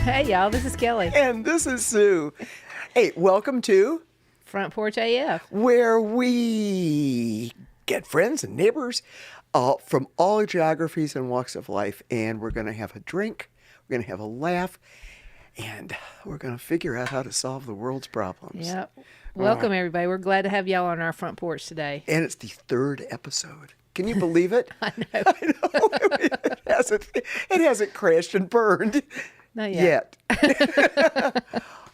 Hey, y'all, this is Kelly. And this is Sue. Hey, welcome to Front Porch AF. where we get friends and neighbors from all geographies and walks of life. And we're going to have a drink, we're going to have a laugh, and we're going to figure out how to solve the world's problems. Yep. Welcome, everybody. We're glad to have y'all on our front porch today. And it's the third episode. Can you believe it? I know. I know. It hasn't crashed and burned. Not yet.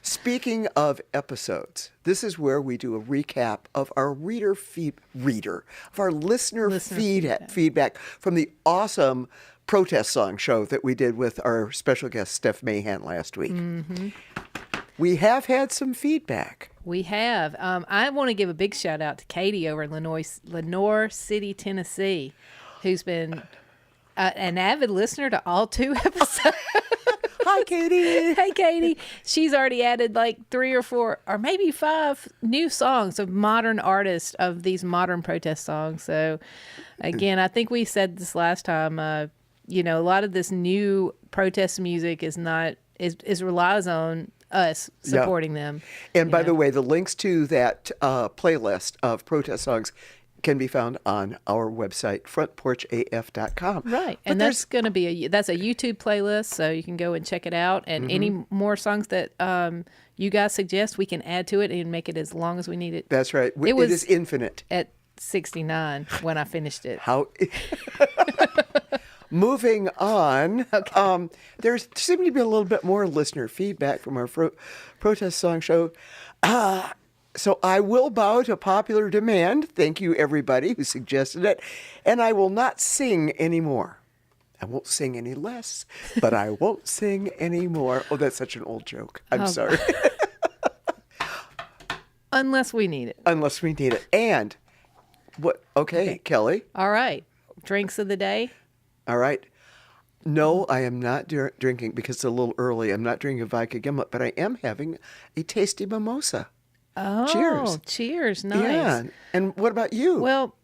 Speaking of episodes, this is where we do a recap of our listener feedback from the awesome protest song show that we did with our special guest, Steph Mahan, last week. Mm-hmm. We have had some feedback. We have. I want to give a big shout out to Katie over in Lenoir City, Tennessee, who's been an avid listener to all 2 episodes. Hi, Katie. Hey, Katie. She's already added like 3 or 4 or maybe 5 new songs of modern artists of these modern protest songs. So, again, I think we said this last time, a lot of this new protest music relies on us supporting them. And by the way, the links to that playlist of protest songs can be found on our website, frontporchaf.com. Right. And that's going to be that's a YouTube playlist, so you can go and check it out. And any more songs that you guys suggest, we can add to it and make it as long as we need it. That's right. It is infinite. At 69 when I finished it. How? Moving on, Okay. There seemed to be a little bit more listener feedback from our protest song show. So I will bow to popular demand. Thank you, everybody who suggested it. And I will not sing anymore. I won't sing any less, but I won't sing anymore. Oh, that's such an old joke. I'm sorry. Unless we need it. Unless we need it. And what? Okay, Kelly. All right. Drinks of the day. All right. No, I am not drinking because it's a little early. I'm not drinking a vodka gimlet, but I am having a tasty mimosa. Oh, cheers. Cheers. Nice. Yeah. And what about you? Well,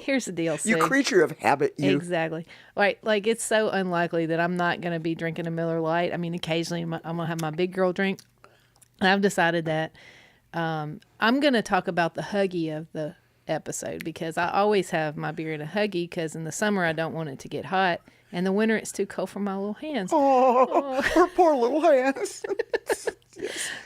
here's the deal, Sue. You creature of habit, you. Exactly. Right. Like, it's so unlikely that I'm not going to be drinking a Miller Lite. I mean, occasionally I'm going to have my big girl drink. And I've decided that I'm going to talk about the Huggy of the episode because I always have my beer in a Huggy because in the summer I don't want it to get hot. In the winter, it's too cold for my little hands. Oh, her poor little hands. Yes.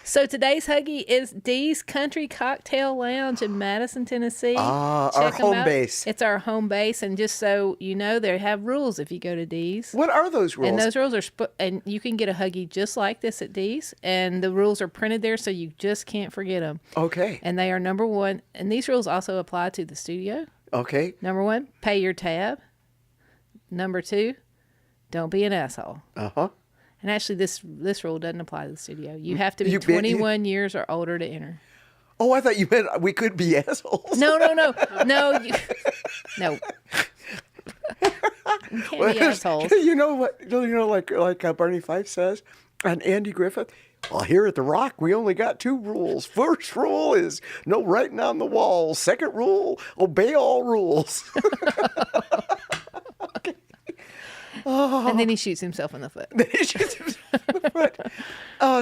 So today's Huggy is Dee's Country Cocktail Lounge in Madison, Tennessee. Our home base. It's our home base, and just so you know, they have rules if you go to Dee's. What are those rules? And those rules are, and you can get a Huggy just like this at Dee's, and the rules are printed there, so you just can't forget them. Okay. And they are number 1, and these rules also apply to the studio. Okay. Number 1, pay your tab. Number 2, don't be an asshole. Uh-huh. And actually, this rule doesn't apply to the studio. You have to be 21 years or older to enter. Oh, I thought you meant we could be assholes. No. No. You can't be assholes. You know what? Like Barney Fife says on Andy Griffith. Well, here at The Rock, we only got 2 rules. First rule is no writing on the wall. Second rule, obey all rules. And then he shoots himself in the foot.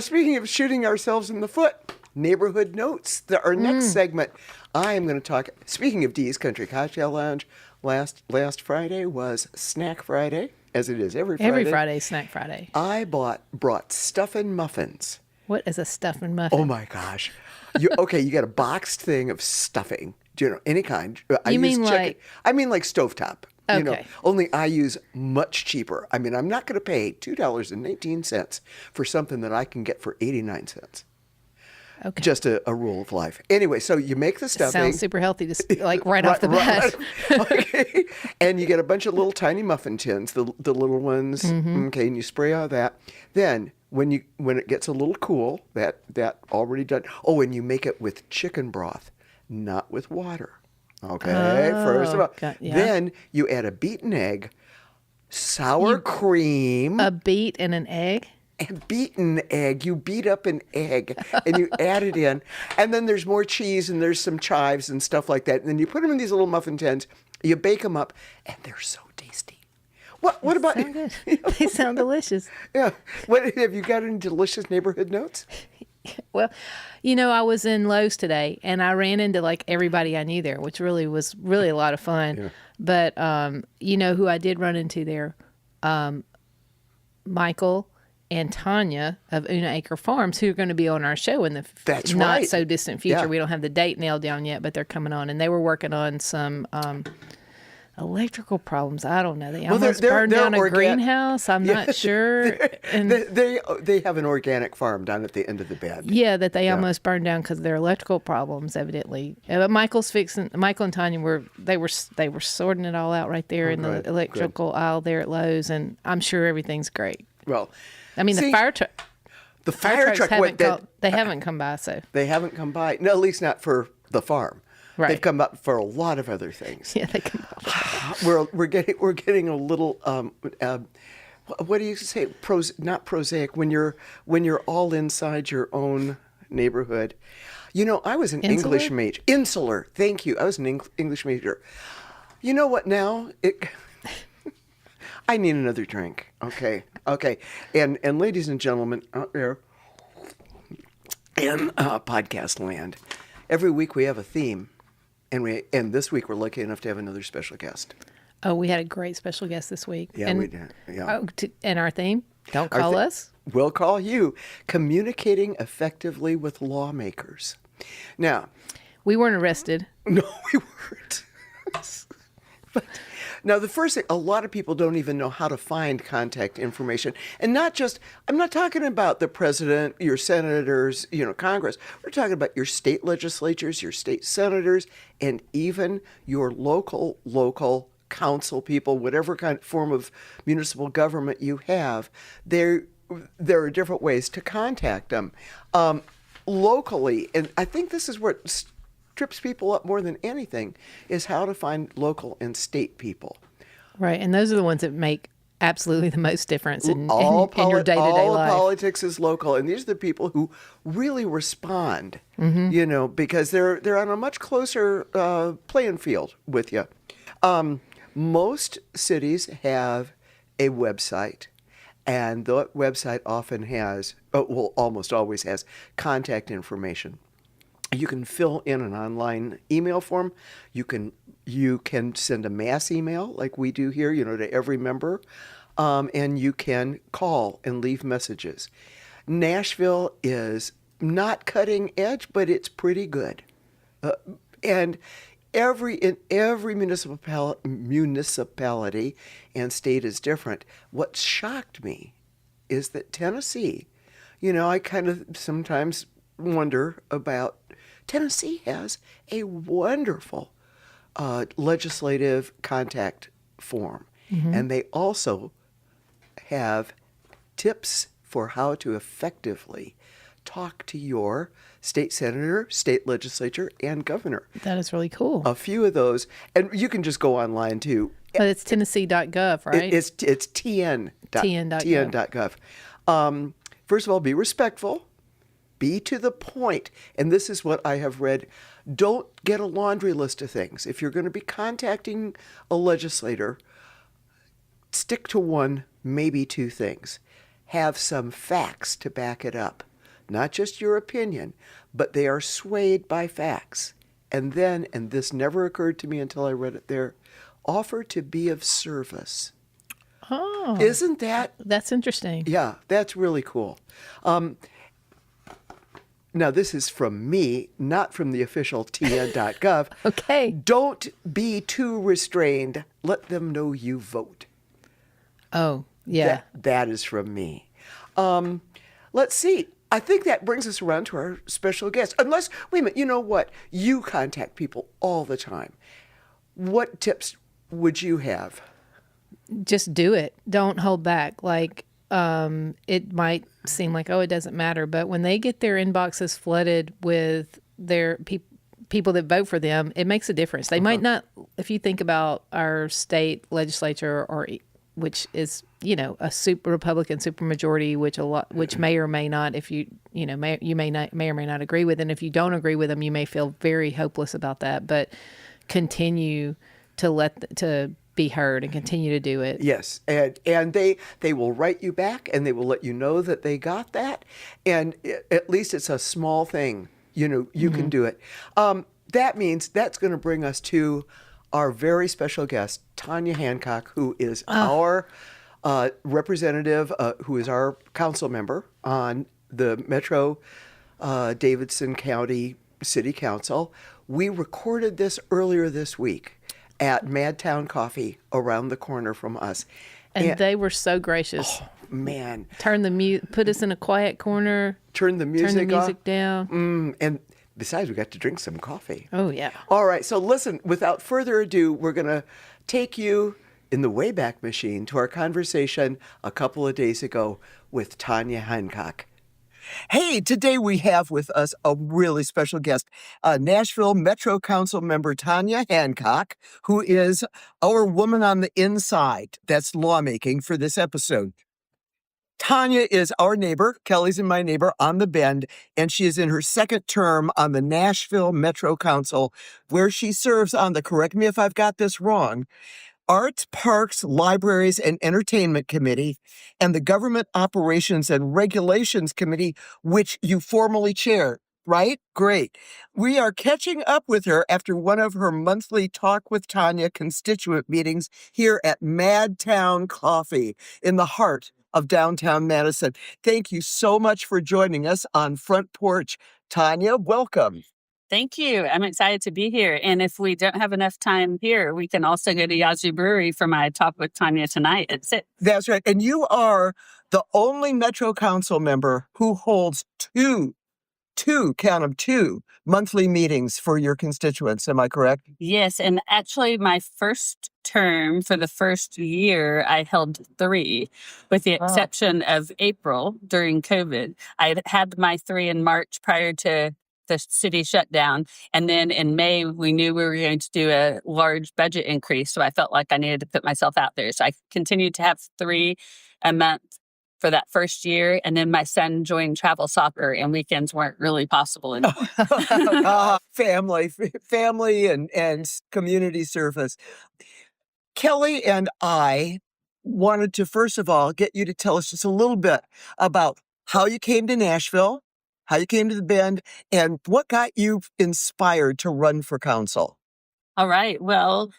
Speaking of shooting ourselves in the foot, neighborhood notes. Our next segment, I am going to talk. Speaking of Dee's Country Cocktail Lounge, last Friday was Snack Friday, as it is every Friday. Every Friday, Snack Friday. I brought stuffing muffins. What is a stuffing muffin? Oh my gosh! You got a boxed thing of stuffing. Any kind. I mean like stovetop. Okay. Only I use much cheaper. I mean, I'm not going to pay $2.19 for something that I can get for 89 cents. Okay. Just a rule of life. Anyway, so you make the stuffing. Sounds super healthy, right off the bat. Okay. And you get a bunch of little tiny muffin tins, the little ones. Mm-hmm. Okay, and you spray all that. Then when it gets a little cool, that already done. Oh, and you make it with chicken broth, not with water. Okay, first of all. Then you add a beaten egg, sour cream. A beet and an egg? A beaten egg. You beat up an egg and you add it in. And then there's more cheese and there's some chives and stuff like that. And then you put them in these little muffin tins. You bake them up and they're so tasty. What about Sound good. They sound delicious. yeah? What have you got any delicious neighborhood notes? Well, I was in Lowe's today and I ran into like everybody I knew there, which was really a lot of fun. Yeah. But who I did run into there? Michael and Tanya of Una Acre Farms, who are going to be on our show in the That's not right. so distant future. Yeah. We don't have the date nailed down yet, but they're coming on, and they were working on some electrical problems. I don't know. They almost burned down a greenhouse. I'm not sure. And They have an organic farm down at the end of the bed. yeah, that they almost burned down because of their electrical problems, evidently. But Michael and Tanya were sorting it all out right there in good, the electrical aisle there at Lowe's, and I'm sure everything's great. Well, I mean, see, the fire truck. the fire truck went. They haven't come by, so They haven't come by. No, at least not for the farm. Right. They've come up for a lot of other things. yeah, they come by. We're getting a little what do you say? Not prosaic. When you're all inside your own neighborhood. I was an Insular? English major. Insular. Thank you. I was an English major. You know what? Now I need another drink. Okay. And ladies and gentlemen out there in podcast land, every week we have a theme, and this week we're lucky enough to have another special guest. Oh, we had a great special guest this week. Yeah, we did. Yeah. And our theme, don't call us. We'll call you Communicating Effectively with Lawmakers. Now, We weren't arrested. no, we weren't. But now, the first thing, a lot of people don't even know how to find contact information. And I'm not talking about the president, your senators, Congress. We're talking about your state legislatures, your state senators, and even your local council people, whatever kind of form of municipal government you have. There are different ways to contact them. Locally, and I think this is what trips people up more than anything, is how to find local and state people. Right, and those are the ones that make absolutely the most difference in All your day-to-day all life. politics is local, and these are the people who really respond. Because they're on a much closer playing field with you. Most cities have a website, and the website often has, almost always has, contact information. You can fill in an online email form. You can send a mass email like we do here, to every member, and you can call and leave messages. Nashville is not cutting edge, but it's pretty good, and every municipality and state is different. What shocked me is that Tennessee, I kind of sometimes wonder about. Tennessee has a wonderful legislative contact form, and they also have tips for how to effectively talk to your state senator, state legislature, and governor. That is really cool. A few of those, and you can just go online too. But it's Tennessee.gov, right? It's tn.gov. First of all, be respectful. Be to the point. And this is what I have read. Don't get a laundry list of things. If you're going to be contacting a legislator, stick to one, maybe two things. Have some facts to back it up. Not just your opinion, but they are swayed by facts. And then, and this never occurred to me until I read it there, offer to be of service. Oh. Isn't that? That's interesting. Yeah, that's really cool. Now, this is from me, not from the official tn.gov. Okay. Don't be too restrained. Let them know you vote. Oh, yeah. That is from me. Let's see. I think that brings us around to our special guest. Unless, wait a minute, you know what? You contact people all the time. What tips would you have? Just do it. Don't hold back. It might seem like, it doesn't matter. But when they get their inboxes flooded with their people that vote for them, it makes a difference. They might not, if you think about our state legislature, which is, a super Republican supermajority, which may or may not, if you may or may not agree with. And if you don't agree with them, you may feel very hopeless about that. But continue to be heard and continue to do it. Yes, and they will write you back and they will let you know that they got that, and at least it's a small thing. You can do it. That means that's going to bring us to our very special guest, Tanya Hancock, who is our representative, who is our council member on the Metro Davidson County City Council. We recorded this earlier this week at Madtown Coffee around the corner from us. And they were so gracious. Oh, man. Put us in a quiet corner. Turn the music down. And besides, we got to drink some coffee. Oh, yeah. All right. So listen, without further ado, we're going to take you in the Wayback Machine to our conversation a couple of days ago with Tanya Hancock. Hey, today we have with us a really special guest, Nashville Metro Council member Tanya Hancock, who is our woman on the inside that's lawmaking for this episode. Tanya is our neighbor, Kelly's and my neighbor on the Bend, and she is in her second term on the Nashville Metro Council, where she serves on the, correct me if I've got this wrong, Arts, Parks, Libraries, and Entertainment Committee, and the Government Operations and Regulations Committee, which you formally chair, right? Great. We are catching up with her after one of her monthly Talk with Tanya constituent meetings here at Madtown Coffee in the heart of downtown Madison. Thank you so much for joining us on Front Porch. Tanya, welcome. Thank you. I'm excited to be here. And if we don't have enough time here, we can also go to Yazoo Brewery for my Talk with Tanya tonight at 6. That's right. And you are the only Metro Council member who holds two monthly meetings for your constituents. Am I correct? Yes. And actually, my first term for the first year, I held 3, with the exception of April during COVID. I had my 3 in March prior to the city shutdown. And then in May, we knew we were going to do a large budget increase. So I felt like I needed to put myself out there. So I continued to have 3 a month for that first year. And then my son joined travel soccer and weekends weren't really possible anymore. Family and community service. Kelly and I wanted to, first of all, get you to tell us just a little bit about how you came to Nashville, how you came to the Bend, and what got you inspired to run for council. All right. Well,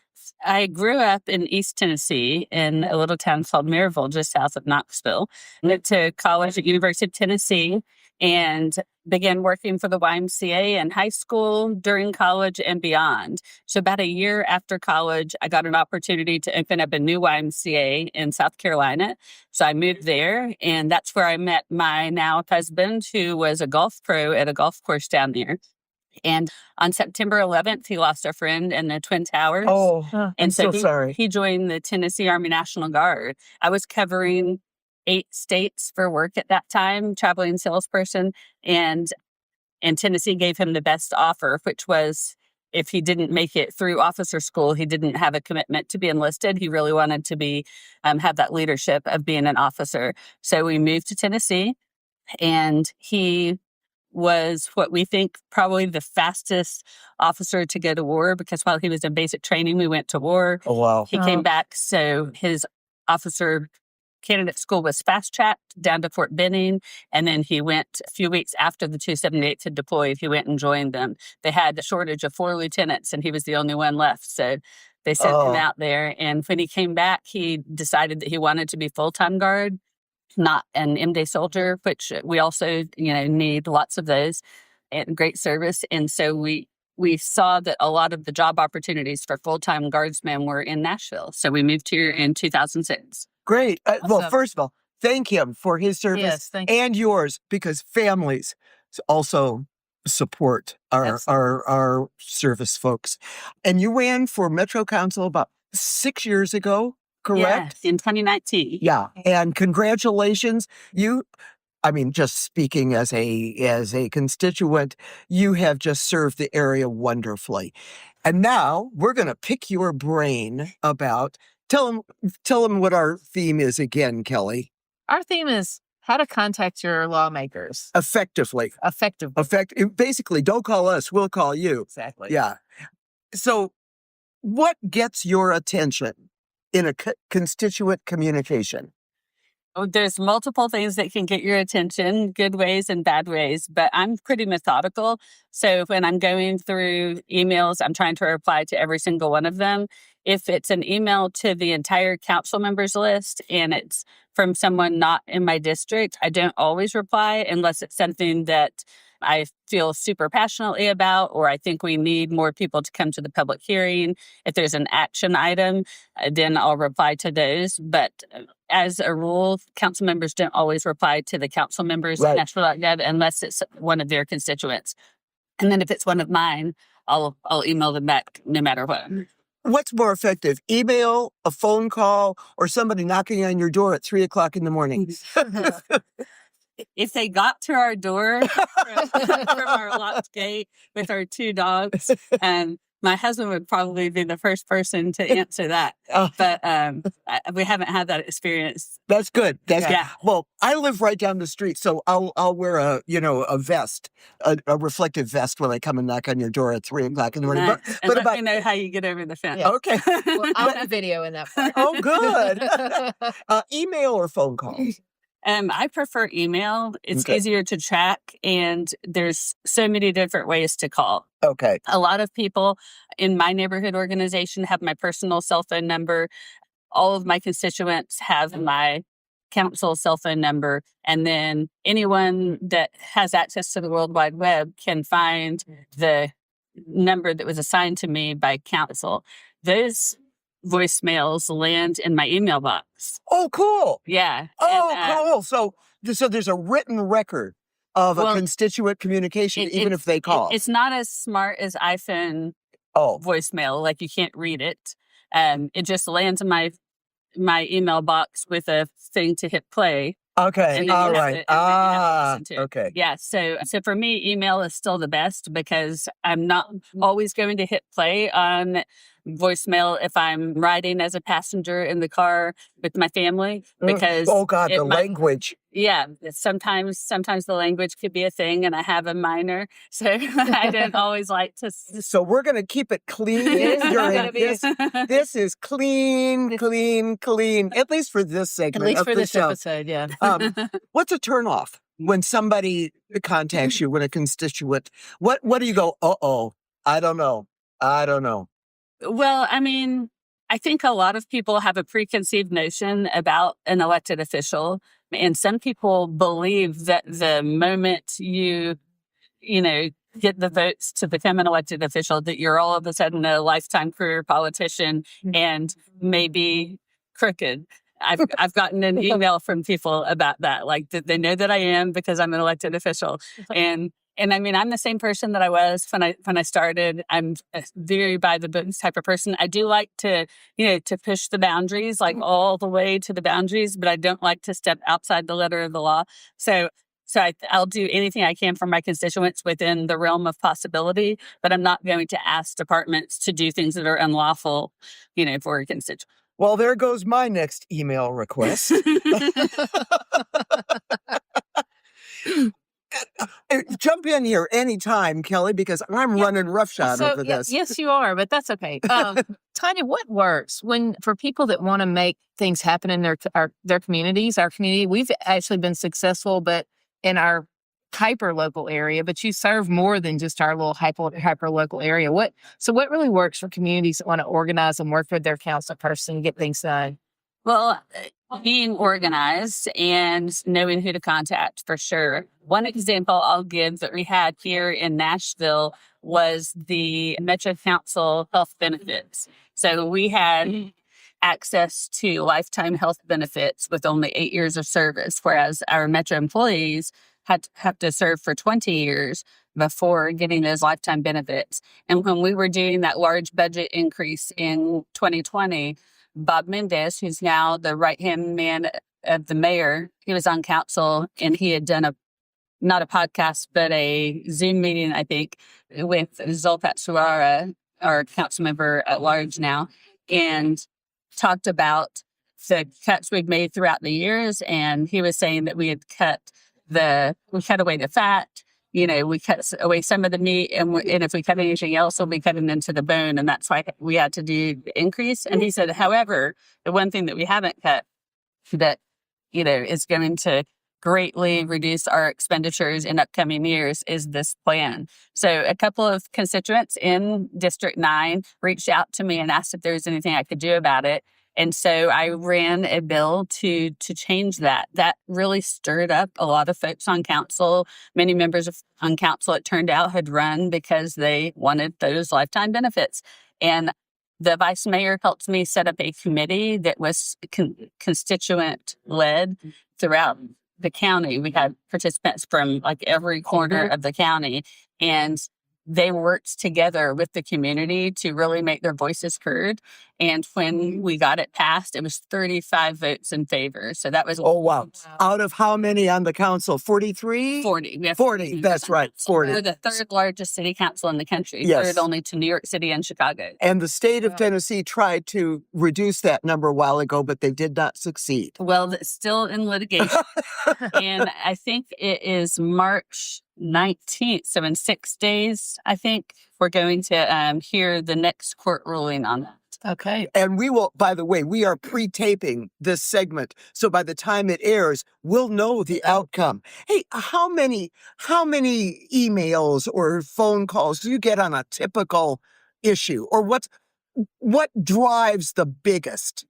I grew up in East Tennessee in a little town called Maryville, just south of Knoxville. Went to college at University of Tennessee and began working for the YMCA in high school, during college, and beyond. So about a year after college, I got an opportunity to open up a new YMCA in South Carolina. So I moved there, and that's where I met my now husband, who was a golf pro at a golf course down there. And on September 11th, he lost a friend in the Twin Towers. I'm so sorry. He joined the Tennessee Army National Guard. I was covering 8 states for work at that time, traveling salesperson, and Tennessee gave him the best offer, which was if he didn't make it through officer school, he didn't have a commitment to be enlisted. He really wanted to be have that leadership of being an officer. So we moved to Tennessee, and he was what we think probably the fastest officer to go to war, because while he was in basic training, we went to war. Oh, wow. He came back, so his officer candidate school was fast-tracked down to Fort Benning, and then he went a few weeks after the 278th had deployed. He went and joined them. They had a shortage of 4 lieutenants, and he was the only one left, so they sent him out there. And when he came back, he decided that he wanted to be full-time guard, not an M-Day soldier, which we also, need lots of those, and great service. And so we saw that a lot of the job opportunities for full-time guardsmen were in Nashville. So we moved here in 2006. Great. Well, first of all, thank him for his service. Yes, thank you. And yours, because families also support our service folks. And you ran for Metro Council about 6 years ago, correct? Yes, in 2019. Yeah. And congratulations. Just speaking as a constituent, you have just served the area wonderfully. And now we're going to pick your brain about, tell them what our theme is again, Kelly. Our theme is how to contact your lawmakers. Effectively. Basically, don't call us, we'll call you. Exactly. Yeah. So what gets your attention in a constituent communication? Oh, there's multiple things that can get your attention, good ways and bad ways, but I'm pretty methodical. So when I'm going through emails, I'm trying to reply to every single one of them. If it's an email to the entire council members list and it's from someone not in my district, I don't always reply unless it's something that I feel super passionately about, or I think we need more people to come to the public hearing. If there's an action item, then I'll reply to those. But as a rule, council members don't always reply to the council members at Nashville.gov unless it's one of their constituents. And then if it's one of mine, I'll email them back no matter what. What's more effective, email, a phone call, or somebody knocking on your door at 3:00 in the morning? If they got to our door from our locked gate with our 2 dogs, my husband would probably be the first person to answer that. But we haven't had that experience. That's good. That's Yeah. good. Well, I live right down the street, so I'll wear a vest, a reflective vest when I come and knock on your door at 3:00 in the morning. Nice. And let me know how you get over the fence. Yeah. Okay. Well, I'll have video in that part. Oh, good. Email or phone calls? I prefer email. It's Okay. easier to track, and there's so many different ways to call. Okay. A lot of people in my neighborhood organization have my personal cell phone number. All of my constituents have my council cell phone number. And then anyone that has access to the World Wide Web can find the number that was assigned to me by council. Those voicemails land in my email box. Oh, cool. Yeah. Oh, And, cool. So there's a written record of a constituent communication, even if they call. It's not as smart as iPhone Oh, voicemail. Like you can't read it. It just lands in my email box with a thing to hit play. okay. And then All you have right. to- and then you have to listen to it. Okay. Yeah. So for me, email is still the best because I'm not always going to hit play on voicemail if I'm riding as a passenger in the car with my family because Oh, God, the might- language. Yeah, sometimes the language could be a thing, and I have a minor, so I don't always like to. So we're going to keep it clean during this. This is clean. At least for this segment. At least of for the this show. episode, yeah. What's a turnoff when somebody contacts you, when a constituent? What do you go? I don't know. Well, I mean, I think a lot of people have a preconceived notion about an elected official, and some people believe that the moment you get the votes to become an elected official, that you're all of a sudden a lifetime career politician and maybe crooked. I've gotten an email from people about that, like that they know that I am because I'm an elected official, and I mean, I'm the same person that I was when I started. I'm a very by the book type of person. I do like to push the boundaries, like all the way to the boundaries, but I don't like to step outside the letter of the law. So I'll do anything I can for my constituents within the realm of possibility, but I'm not going to ask departments to do things that are unlawful, for a constituent. Well, there goes my next email request. Jump in here anytime, Kelly, because I'm running roughshod over this. Yes, you are, but that's okay. Tanya, what works for people that want to make things happen in their communities? Our community, we've actually been successful, but in our hyper local area. But you serve more than just our little hyper local area. What really works for communities that want to organize and work with their council person and get things done? Well, being organized and knowing who to contact for sure. One example I'll give that we had here in Nashville was the Metro Council health benefits. So we had access to lifetime health benefits with only 8 years of service, whereas our Metro employees have to serve for 20 years before getting those lifetime benefits. And when we were doing that large budget increase in 2020, Bob Mendez, who's now the right-hand man of the mayor, he was on council and he had done not a podcast, but a Zoom meeting, I think, with Zolpat Suara, our council member at large now, and talked about the cuts we've made throughout the years. And he was saying that we had cut away the fat, we cut away some of the meat, and if we cut anything else, we'll be cutting into the bone, and that's why we had to do the increase. And he said, however, the one thing that we haven't cut that is going to greatly reduce our expenditures in upcoming years is this plan. So a couple of constituents in District 9 reached out to me and asked if there was anything I could do about it. And so I ran a bill to change that. That really stirred up a lot of folks on council. Many members on council, it turned out, had run because they wanted those lifetime benefits. And the vice mayor helped me set up a committee that was constituent-led throughout the county. We had participants from like every corner of the county, and they worked together with the community to really make their voices heard. And when we got it passed, it was 35 votes in favor. So that was... Oh, wow. Out of how many on the council? 43? 40. We have 40. That's right. 40. We're the third largest city council in the country, Yes. third only to New York City and Chicago. And the state of Tennessee tried to reduce that number a while ago, but they did not succeed. Well, it's still in litigation. And I think it is March 19th. So in 6 days, I think we're going to hear the next court ruling on that. Okay. And we will, by the way, we are pre-taping this segment. So by the time it airs, we'll know the outcome. Hey, how many emails or phone calls do you get on a typical issue? Or what drives the biggest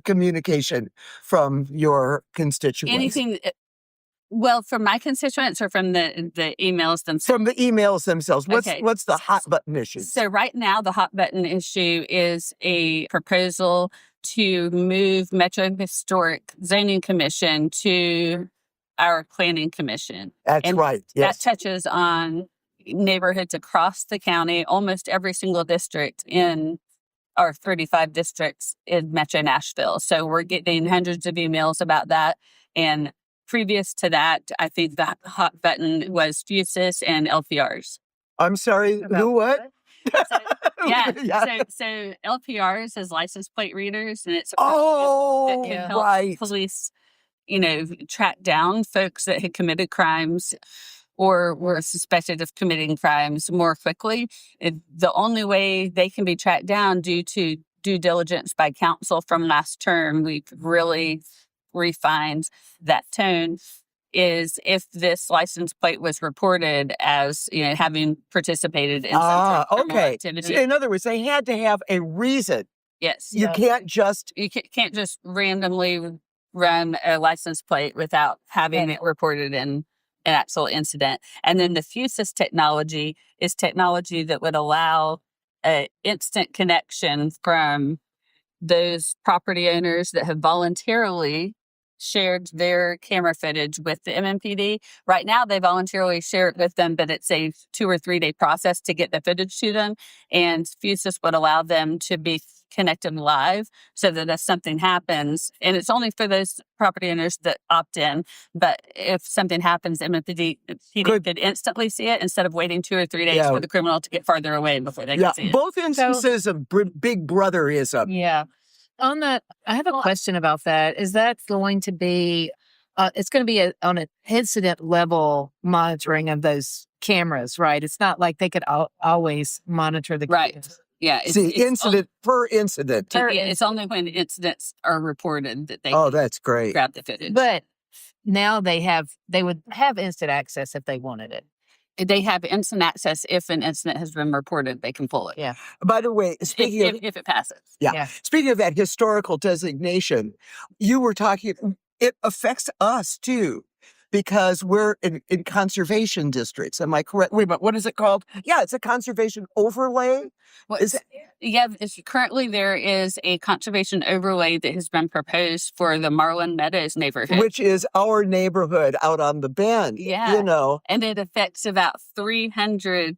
communication from your constituents? Anything, well, from my constituents or from the emails themselves? From the emails themselves. Okay. What's the hot button issue? So right now, the hot button issue is a proposal to move Metro Historic Zoning Commission to our Planning Commission. That's right. Yes. That touches on neighborhoods across the county, almost every single district in our 35 districts in Metro Nashville. So we're getting hundreds of emails about that. And previous to that, I think the hot button was FUSIS and LPRs. I'm sorry, who what? So LPRs is license plate readers, and it's Oh, it can help right. police, track down folks that had committed crimes or were suspected of committing crimes more quickly. The only way they can be tracked down due to due diligence by council from last term, we've really refined that tone, is if this license plate was reported as having participated in some criminal activity. So in other words, they had to have a reason. Yes. You can't just randomly run a license plate without having it reported in an actual incident. And then the FUSIS technology is technology that would allow an instant connection from those property owners that have voluntarily shared their camera footage with the MMPD. Right now, they voluntarily share it with them, but it's a 2 or 3 day process to get the footage to them. And FUSIS would allow them to be connected live so that if something happens, and it's only for those property owners that opt in, but if something happens, MMPD could instantly see it instead of waiting 2 or 3 days for the criminal to get farther away before they can see it. Both instances of big brotherism. Yeah. On that, I have a question about that. Is that going to be, it's going to be on an incident level monitoring of those cameras, right? It's not like they could always monitor the cameras. Right. Yeah. Incident per incident. It's only when incidents are reported that they that's great. grab the footage. But now they would have instant access if they wanted it. They have instant access if an incident has been reported. They can pull it. Yeah. By the way, speaking of... If it passes. Yeah. Speaking of that historical designation, you were talking... It affects us, too, because we're in conservation districts. Am I correct? Wait a minute. What is it called? Yeah, it's a conservation overlay. Currently there is a conservation overlay that has been proposed for the Marlin Meadows neighborhood, which is our neighborhood out on the bend. Yeah, and it affects about 300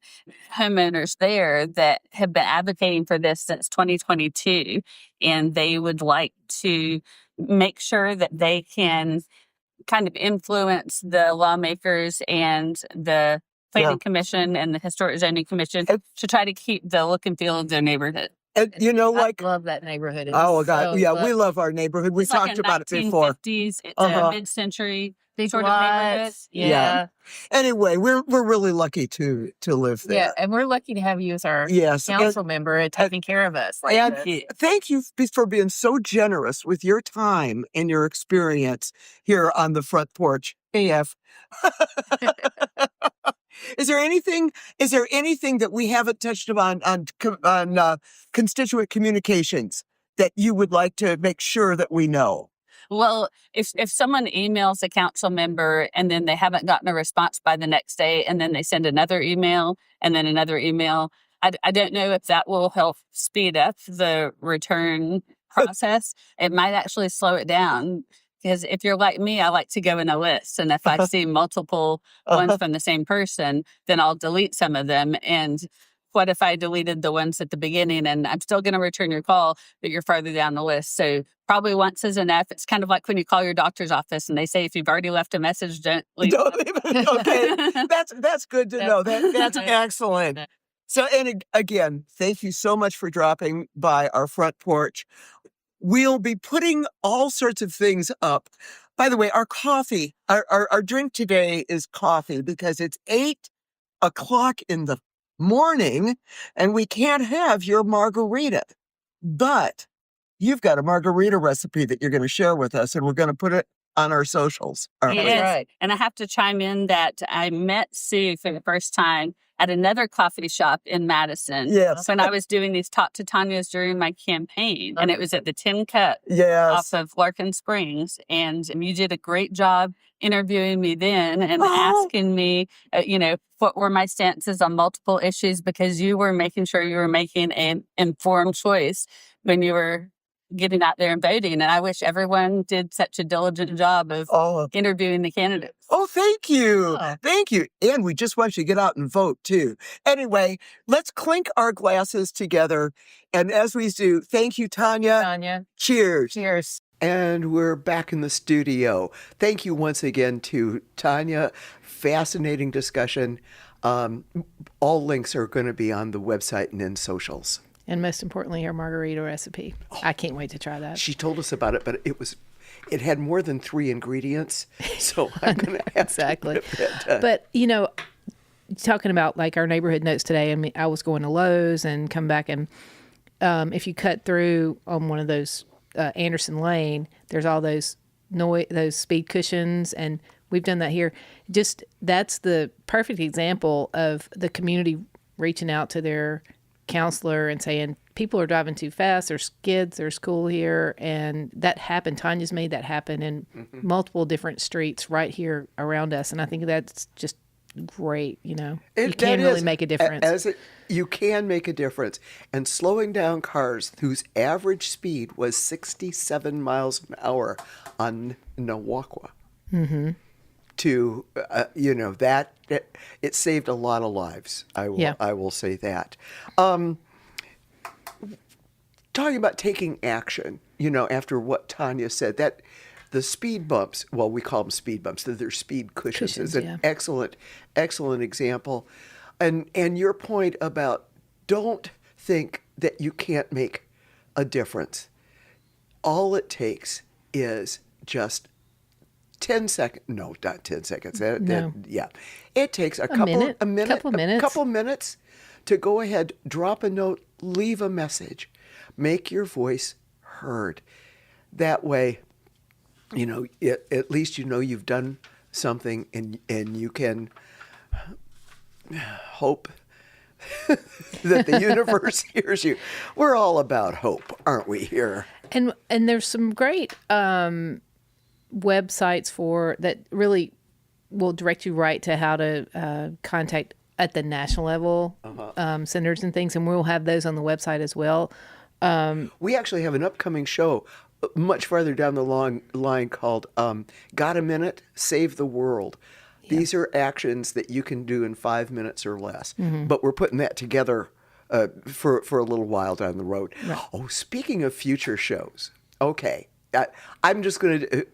homeowners there that have been advocating for this since 2022, and they would like to make sure that they can kind of influence the lawmakers and the Planning Commission and the Historic Zoning Commission to try to keep the look and feel of their neighborhood. And like, I love that neighborhood. It's oh God, so yeah, lush. we love our neighborhood. We It's like talked a about it before. 1950s, it's Uh-huh. a mid-century sort of neighborhood. Lots. Yeah. Anyway, we're really lucky to live there. Yeah, and we're lucky to have you as our Yes, council member and taking care of us. Like and this. thank you for being so generous with your time and your experience here on the front porch. AF. Is there anything that we haven't touched upon on constituent communications that you would like to make sure that we know? Well, if someone emails a council member and then they haven't gotten a response by the next day, and then they send another email and then another email, I don't know if that will help speed up the return process. It might actually slow it down. Because if you're like me, I like to go in a list. And if I see multiple ones from the same person, then I'll delete some of them. And what if I deleted the ones at the beginning and I'm still going to return your call, but you're farther down the list? So probably once is enough. It's kind of like when you call your doctor's office and they say, if you've already left a message, don't leave. Don't leave it. Okay, that's good to know. That's excellent. So, and again, thank you so much for dropping by our front porch. We'll be putting all sorts of things up. By the way, our coffee, our drink today is coffee because it's 8:00 in the morning and we can't have your margarita. But you've got a margarita recipe that you're going to share with us, and we're going to put it on our socials. Aren't we? Yes. right. And I have to chime in that I met Sue for the first time at another coffee shop in Madison. Yes. When I was doing these Talk to Tanya's during my campaign. And it was at the Tin Cup Yes. off of Larkin Springs. And you did a great job interviewing me then and Oh. asking me, what were my stances on multiple issues, because you were making sure you were making an informed choice when you were getting out there and voting. And I wish everyone did such a diligent job of interviewing the candidates. Oh, thank you. Oh. Thank you. And we just want you to get out and vote too. Anyway, let's clink our glasses together. And as we do, thank you, Tanya. Tanya. Cheers. Cheers. And we're back in the studio. Thank you once again to Tanya. Fascinating discussion. All links are going to be on the website and in socials. And most importantly, her margarita recipe. I can't wait to try that. She told us about it, but it had more than 3 ingredients. So I'm going to have Exactly. to admit that. But, talking about like our neighborhood notes today, I was going to Lowe's and come back and if you cut through on one of those Anderson Lane, there's all those speed cushions, and we've done that here. Just that's the perfect example of the community reaching out to their counselor and saying people are driving too fast, there's kids, there's school here, and that happened. Tanya's made that happen in multiple different streets right here around us, and I think that's just great. You can really make a difference. You can make a difference. And slowing down cars whose average speed was 67 miles an hour on Nawakwa. To that it saved a lot of lives. I will say that. Talking about taking action, after what Tanya said, that the speed bumps, well, we call them speed bumps, they're speed cushions is an excellent example. And your point about don't think that you can't make a difference. All it takes is just 10 seconds. No, not 10 seconds. No. It takes a couple minutes to go ahead, drop a note, leave a message, make your voice heard. That way, at least you've done something, and you can hope that the universe hears you. We're all about hope, aren't we here? And there's some great websites for that really will direct you right to how to contact at the national level senators and things, and we'll have those on the website as well. We actually have an upcoming show much farther down the line called Got a Minute? Save the World. Yeah. These are actions that you can do in 5 minutes or less. But we're putting that together for a little while down the road. Right. Oh, speaking of future shows, okay. I'm just going to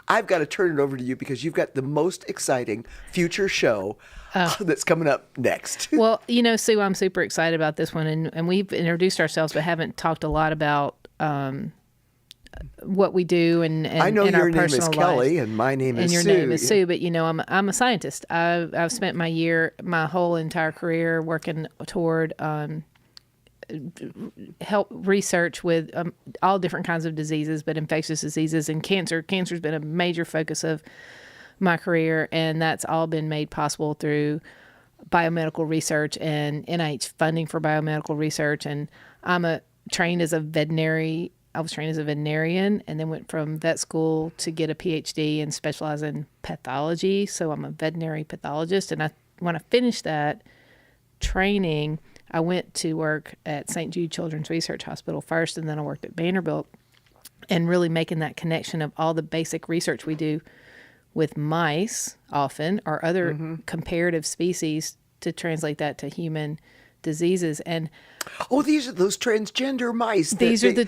I've got to turn it over to you because you've got the most exciting future show that's coming up next. Well, Sue, I'm super excited about this one, and we've introduced ourselves, but haven't talked a lot about what we do and I know in our your name is personal Kelly lives. and my name is Sue. And your name is Sue, but I'm a scientist. I've spent my whole entire career working toward help research with all different kinds of diseases, but infectious diseases and cancer. Cancer's been a major focus of my career, and that's all been made possible through biomedical research and NIH funding for biomedical research. And trained as a veterinary. I was trained as a veterinarian and then went from vet school to get a PhD and specialize in pathology. So I'm a veterinary pathologist. And when I finished that training, I went to work at St. Jude Children's Research Hospital first, and then I worked at Vanderbilt, and really making that connection of all the basic research we do with mice often or other comparative species to translate that to human diseases. And these are those transgender mice. These are the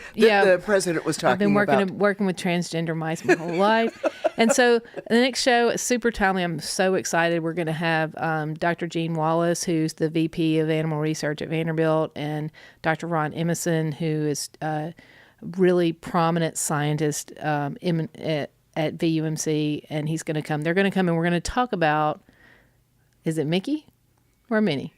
president was talking I've been about. working with transgender mice my whole life. And so the next show is super timely. I'm so excited. We're going to have Dr. Jean Wallace, who's the VP of Animal Research at Vanderbilt, and Dr. Ron Emerson, who is a really prominent scientist at VUMC, and he's going to come. They're going to come, and we're going to talk about, is it Mickey or Minnie?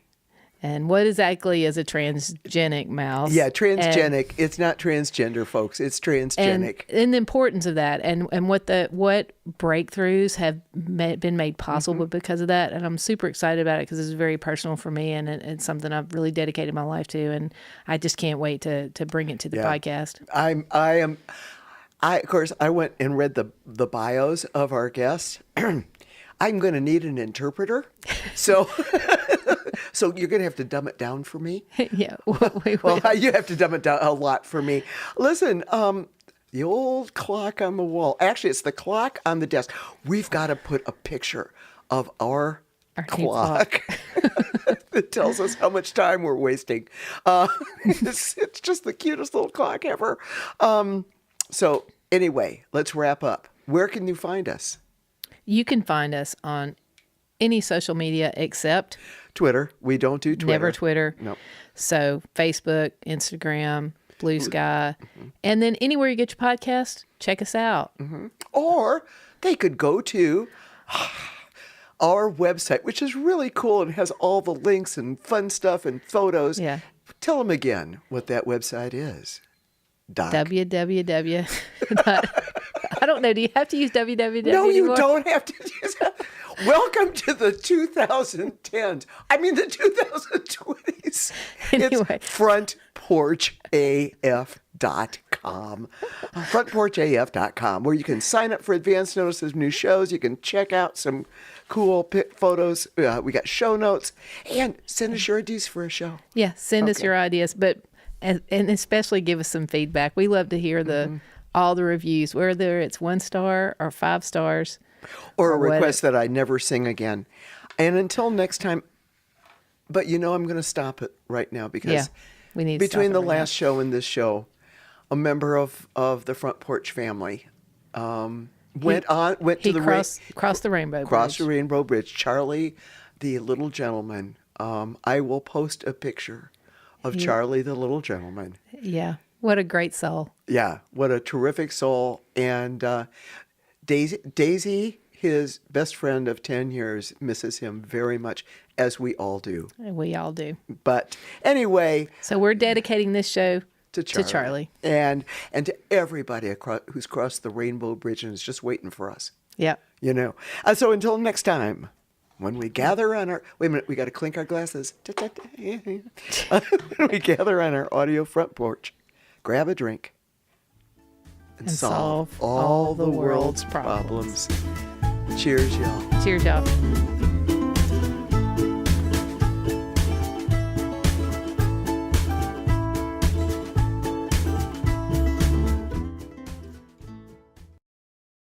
And what exactly is a transgenic mouse? Yeah, transgenic. It's not transgender, folks. It's transgenic. And the importance of that, and what breakthroughs have been made possible because of that. And I'm super excited about it because it's very personal for me, and it's something I've really dedicated my life to. And I just can't wait to bring it to the podcast. Of course, I went and read the bios of our guests. I'm going to need an interpreter. So you're going to have to dumb it down for me. Yeah. You have to dumb it down a lot for me. Listen, the old clock on the wall. Actually, it's the clock on the desk. We've got to put a picture of our clock that tells us how much time we're wasting. It's just the cutest little clock ever. So anyway, let's wrap up. Where can you find us? You can find us on any social media except Twitter. We don't do Twitter. Never Twitter. No. So Facebook, Instagram, Blue Sky, and then anywhere you get your podcast, check us out. Or they could go to our website, which is really cool and has all the links and fun stuff and photos. Yeah. Tell them again what that website is. Doc. www. I don't know. Do you have to use www No, you anymore? don't have to use that. Welcome to the 2010s. I mean, the 2020s. Anyway. It's frontporchaf.com. Frontporchaf.com, where you can sign up for advance notices of new shows. You can check out some cool photos. We got show notes. And send us your ideas for a show. Yeah, send us your ideas, but and especially give us some feedback. We love to hear all the reviews, whether it's 1 star or 5 stars. Or a request that I never sing again. And until next time, but I'm going to stop it right now because we need between to the last show and this show, a member of the Front Porch family went to the crossed the rainbow bridge. Crossed the Rainbow Bridge. Charlie, the little gentleman. I will post a picture of Charlie, the little gentleman. Yeah. What a great soul. Yeah. What a terrific soul. And Daisy, his best friend of 10 years, misses him very much, as we all do. We all do. But anyway. So we're dedicating this show to Charlie. And to everybody who's crossed the Rainbow Bridge and is just waiting for us. Yeah. So until next time, when we gather on our... Wait a minute, we got to clink our glasses. When we gather on our audio front porch, grab a drink, and solve all the world's problems. Cheers, y'all. Cheers, y'all.